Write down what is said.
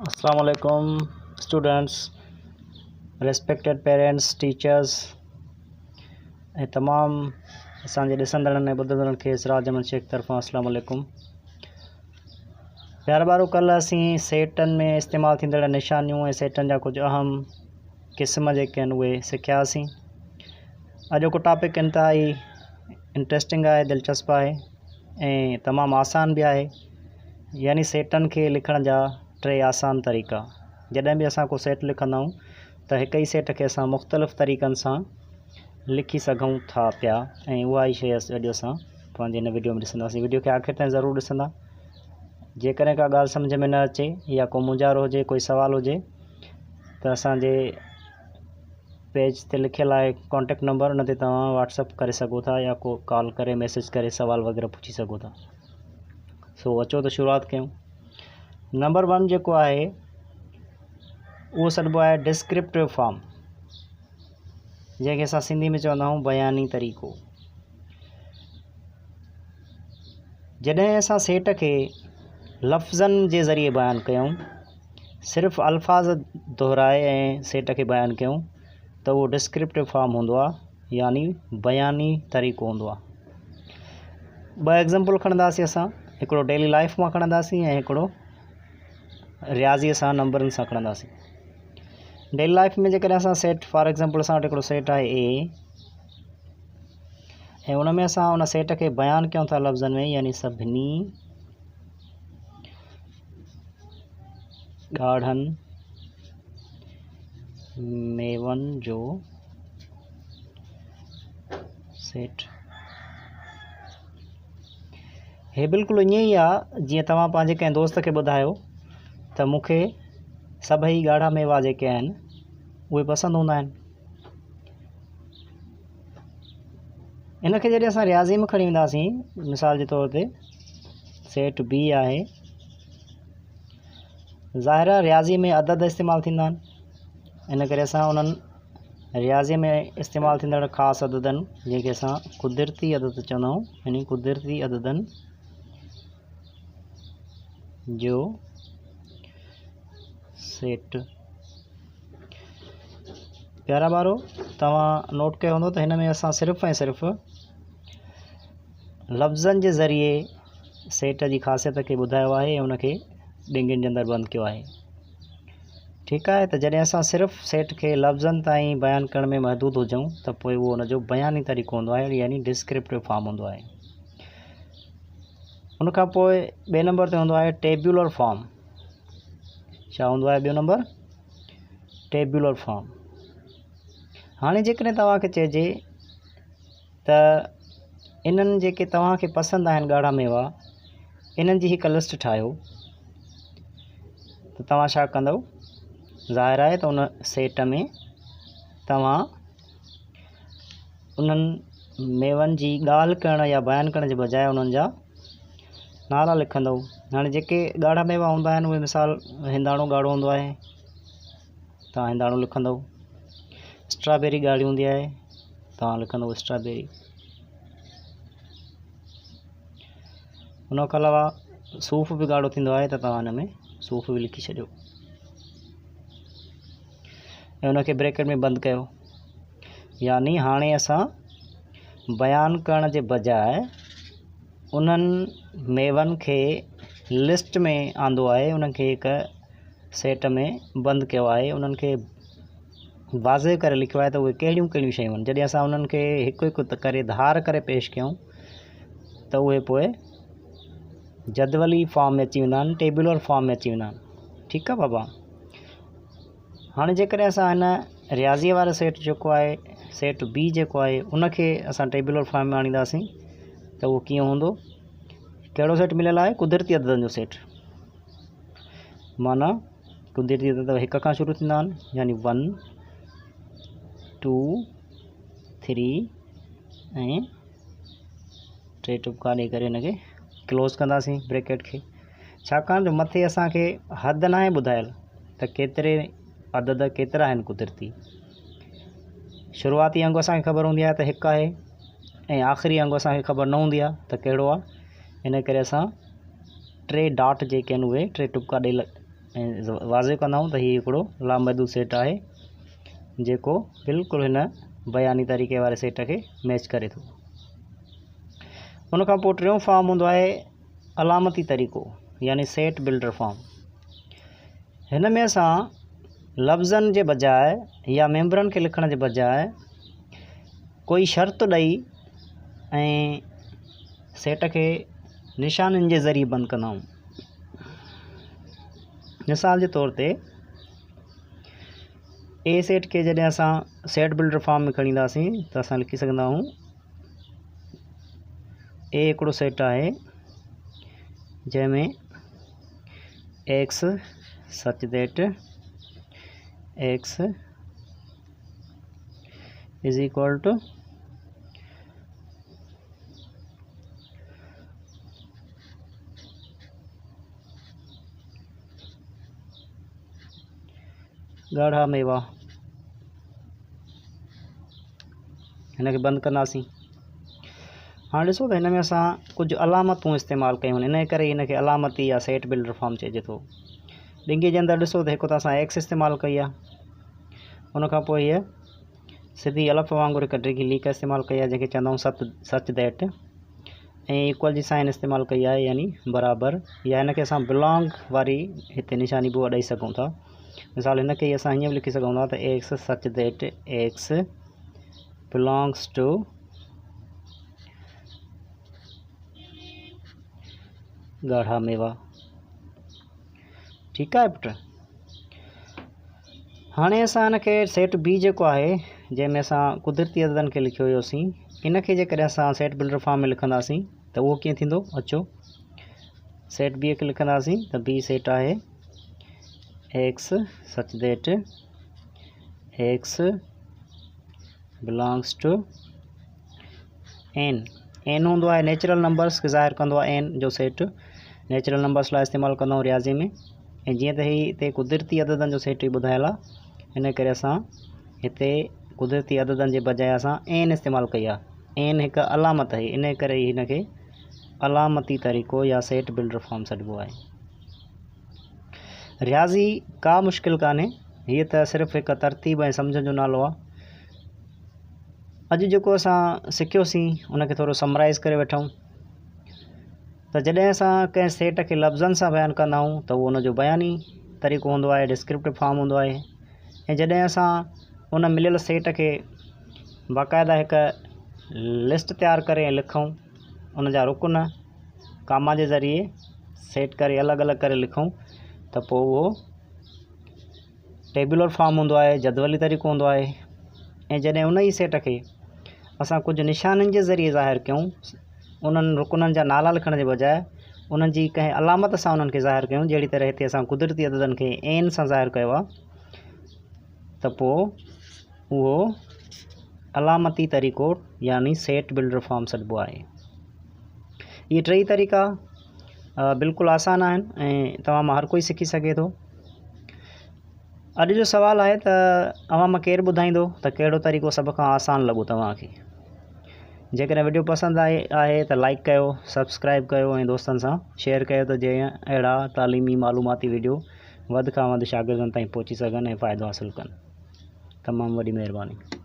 Assalamualaikum students, respected parents, teachers ऐं तमामु असांजे ॾिसंदड़नि ऐं ॿुधंदड़नि खे सिराज अहमद शेख तरफ़ां अस्सलाम वालेकुम। प्यारा ॿारो, कल्ह असीं सेटनि में इस्तेमालु थींदड़ निशानियूं ऐं सेटनि जा कुझु अहम क़िस्म जेके आहिनि उहे सिखियासीं। अॼोको टॉपिक इंतिहाई इंट्रस्टिंग आहे, दिलचस्प आहे ऐं तमामु आसान बि आहे, यानी सेटनि खे लिखण जा 3 आसान तरीक़ा। जॾहिं बि असां को सेट लिखंदा आहियूं त हिक ई सेट खे असां मुख़्तलिफ़ तरीक़नि सां लिखी सघूं था पिया, ऐं उहा ई शइ अॼु असां पंहिंजे हिन वीडियो में ॾिसंदासीं। वीडियो खे आख़िर ताईं ज़रूरु ॾिसंदा। जेकॾहिं का ॻाल्हि सम्झ में न अचे या को मुंझारो हुजे, कोई सवाल हुजे, त असांजे पेज ते लिखियलु आहे कॉन्टेक्ट नंबर, उन ते तव्हां व्हाट्सअप करे सघो था या को कॉल करे मैसेज करे सवाल वग़ैरह पुछी सघो था। सो अचो त शुरूआति कयूं। नंबर 1 जेको आहे उहो सॾिबो आहे डिस्क्रिप्टिव फॉर्म, जंहिंखे असां सिंधी में चवंदा आहियूं बयानी तरीक़ो। जॾहिं असां सेट खे लफ़्ज़नि जे ज़रिए बयानु कयूं, सिर्फ़ु अल्फाज़ दोहराए ऐं सेट खे बयानु कयूं, त उहो डिस्क्रिप्टिव फॉर्म हूंदो आहे, यानी बयानी तरीक़ो हूंदो आहे। 2 एग्ज़ाम्पल खणंदासीं असां, हिकिड़ो डेली लाइफ मां खणंदासीं ऐं हिकिड़ो रियाज़ीअ सां नंबरनि सां खणंदासीं। डेली लाइफ में जेकॾहिं असां सेट, फॉर एग्ज़ाम्पल असां वटि हिकिड़ो सेट आहे ए, ऐं उन में असां उन सेट खे बयानु कयूं था लफ़्ज़नि में, यानी सभिनी ॻाढ़नि मेवनि जो सेट। हे बिल्कुलु ईअं ई आहे जीअं तव्हां पंहिंजे कंहिं दोस्त खे ॿुधायो त मूंखे सभई ॻाढ़ा मेवा जेके आहिनि उहे पसंदि हूंदा आहिनि। इन खे जॾहिं असां रियाज़ी में खणी वेंदासीं, मिसाल जे तौर ते सेट बी आहे, ज़ाहिर आहे रियाज़ी में अदद इस्तेमालु थींदा आहिनि, इन करे असां उन्हनि रियाज़ी में इस्तेमालु थींदड़ ख़ासि अददनि, जंहिंखे असां कुदरती अदद चवंदा आहियूं, यानी कुदरती अददनि जो सेट। प्यारा ॿारो, तव्हां नोट कयो हूंदो त हिन में असां सिर्फ़ु ऐं सिर्फ़ु लफ़्ज़नि जे ज़रिए सेट जी ख़ासियत खे ॿुधायो आहे ऐं उनखे ॾिंगनि जे अंदरि बंदि कयो आहे। ठीकु आहे, त जॾहिं असां सिर्फ़ु सेट खे लफ़्ज़नि ताईं बयानु करण में महदूद हुजूं त पोइ उहो उनजो बयानी तरीक़ो हूंदो आहे, यानी डिस्क्रिप्टिव फॉर्म हूंदो आहे। उनखां पोइ 2 नंबर ते हूंदो आहे टेब्यूलर फॉर्म। छा हूंदो आहे 2 नंबर? Tabular form. हाणे जेकॾहिं तव्हांखे चइजे त इन्हनि जेके तव्हांखे पसंदि आहिनि ॻाढ़ा मेवा, इन्हनि जी हिकु लिस्ट ठाहियो, त तव्हां छा कंदव? ज़ाहिर आहे त उन सेट में तव्हां उन्हनि मेवनि जी ॻाल्हि करण या बयानु करण जे बजाए उन्हनि जा नाला लिखंदव। हाणे जेके ॻाढ़ा मेवा हूंदा आहिनि उहे, मिसाल हिंदाणो ॻाढ़ो हूंदो आहे, तव्हां हिंदाणो लिखंदव। स्ट्रॉबेरी ॻाढ़ी हूंदी आहे, तव्हां लिखंदव स्ट्रॉबेरी। उन खां अलावा सूफ़ बि ॻाढ़ो थींदो आहे, त तव्हां हिन में सूफ़ बि लिखी छॾियो ऐं उनखे ब्रैकेट में बंदि कयो। यानी हाणे असां बयानु करण जे बजाए उन्हनि मेवनि खे लिस्ट में आंदो आहे, उन्हनि खे हिकु सेट में बंदि कयो आहे, उन्हनि खे वाज़े करे लिखियो आहे त उहे कहिड़ियूं कहिड़ियूं शयूं आहिनि। जॾहिं असां उन्हनि खे हिकु हिकु करे धार करे पेश कयूं त उहे पोइ जदवली फॉर्म में अची वेंदा आहिनि, टेब्यूलर फॉर्म में अची वेंदा आहिनि। ठीकु आहे बाबा। हाणे जेकॾहिं असां हिन रियाज़ीअ वारो सेट जेको आहे, सेट बी जेको आहे, उनखे असां टेब्यूलर फॉर्म में आणींदासीं त उहो कीअं हूंदो? कहिड़ो सेट मिलियल आहे? कुदरती अददनि जो सेट। माना कुदरती अदद 1 खां शुरू थींदा आहिनि, यानी 1 2 3 ऐं 3 टुपका ॾेई करे हिनखे क्लोज़ कंदासीं ब्रैकेट खे। छाकाणि जो मथे असांखे हद न आहे ॿुधायल त केतिरे अदद केतिरा आहिनि कुदरती। शुरूआती अंग असांखे ख़बर हूंदी आहे त 1 आहे, ऐं आख़िरी अंग असांखे ख़बर न हूंदी आहे त कहिड़ो आहे। इन करे असां 3 डॉट जेके आहिनि उहे 3 टुपका ॾेई वाज़े कंदा आहियूं त हीउ हिकिड़ो लामहदूद सेट आहे जेको बिल्कुलु हिन बयानी तरीक़े वारे सेट खे मैच करे थो। उन खां पोइ टियों फॉर्म हूंदो आहे अलामती तरीक़ो यानी सेट बिल्डर फॉर्म। हिन में असां लफ़्ज़नि जे बजाए या मेंबरनि खे लिखण जे बजाए कोई शर्त ॾेई ऐं सेट खे निशाननि जे ज़रिए बंदि कंदा आहियूं। मिसाल जे तौर ते ए सेट खे जॾहिं असां सेट बिल्डर फॉर्म में खणी ईंदासीं त असां लिखी सघंदा आहियूं ए हिकिड़ो सेट आहे जंहिंमें x such that x is equal to ॻाढ़ा मेवा। हिन खे बंदि कंदासीं। हाणे ॾिसो त हिन में असां कुझु अलामतूं इस्तेमालु कयूं आहिनि, इन करे हिन खे अलामती या सेट बिल्डर फॉर्म चइजे थो। ॾिंगे जे अंदरि ॾिसो त हिकु त असां एक्स इस्तेमालु कई आहे, उन खां पोइ हीअ सिधी अलफ़ वांगुरु हिकु डिघी लीक इस्तेमालु कई आहे जंहिंखे चवंदा आहियूं सच दैट, ऐं इक्वल जी साइन इस्तेमालु कई आहे यानी बराबरि, या हिन खे असां बिलोंग वारी हिते निशानी बि ॾेई सघूं था। मिसाल हिन खे असां हीअं बि लिखी सघूं था त x such that x belongs two ॻाढ़ा मेवा। ठीकु आहे पुट। हाणे असां हिन खे सेट बी जेको आहे जंहिंमें असां कुदरती अददनि खे लिखियो हुयोसीं, इन खे जेकॾहिं असां सेट बिल्डर फॉर्म में लिखंदासीं त उहो कीअं थींदो। अचो सेट बी खे लिखंदासीं त बी सेट आहे x such that x belongs to N. N हूंदो आहे नेचुरल नंबर्स खे ज़ाहिर कंदो आहे। एन जो सेट नेचुरल नंबर्स लाइ इस्तेमालु कंदा आहियूं रियाज़ी में, ऐं जीअं त हीअ हिते कुदरती अददनि जो सेट ई ॿुधायल आहे, इन करे असां हिते कुदरती अददनि जे बजाए असां एन इस्तेमालु कई आहे। एन हिकु अलामत आहे, इन करे हिन खे अलामती तरीक़ो या सेट बिल्डर फॉर्म सॾिबो आहे। रियाज़ी का मुश्किल कान्हे, हीअ त सिर्फ़ु हिकु तरतीब ऐं सम्झ जो नालो आहे। अॼु जेको असां सिखियोसीं उनखे थोरो समराइज़ करे वठूं त जॾहिं असां कंहिं सेट खे लफ़्ज़नि सां बयानु कंदा आहियूं त उहो उनजो बयानी तरीक़ो हूंदो आहे, डिस्क्रिप्टिव फॉर्म हूंदो आहे। ऐं जॾहिं असां उन मिलियल सेट खे बाक़ाइदा हिकु लिस्ट तयारु करे ऐं लिखूं, उन जा रुकन कामा जे ज़रिए सेट करे अलॻि अलॻि करे लिखूं त पोइ उहो टेबुलर फॉर्म हूंदो आहे, जदवली तरीक़ो हूंदो आहे। ऐं जॾहिं उन ई सेट खे असां कुझु निशाननि जे ज़रिए ज़ाहिर कयूं, उन्हनि रुकननि जा नाला लिखण जे बजाए उन्हनि जी कंहिं अलामत सां उन्हनि खे ज़ाहिर कयूं, जहिड़ी तरह हिते असां कुदरती अददनि खे एन सां ज़ाहिर कयो आहे, त पोइ उहो अलामती तरीक़ो यानी सेट बिल्डर फॉर्म सॾिबो आहे। इहे टई तरीक़ा बिल्कुलु आसान आहिनि ऐं तव्हां मां हर कोई सिखी सघे थो। अॼु जो सुवाल आहे त अव्हां मां केरु ॿुधाईंदो त कहिड़ो तरीक़ो सभ खां आसान लॻो तव्हांखे। जेकॾहिं वीडियो पसंदि आहे त लाइक कयो, सब्सक्राइब कयो ऐं दोस्तनि सां शेयर कयो त जीअं अहिड़ा तालीमी मालूमाती वीडियो वधि खां वधि शागिर्दनि ताईं पहुची सघनि ऐं फ़ाइदो हासिलु कनि। तमामु वॾी महिरबानी।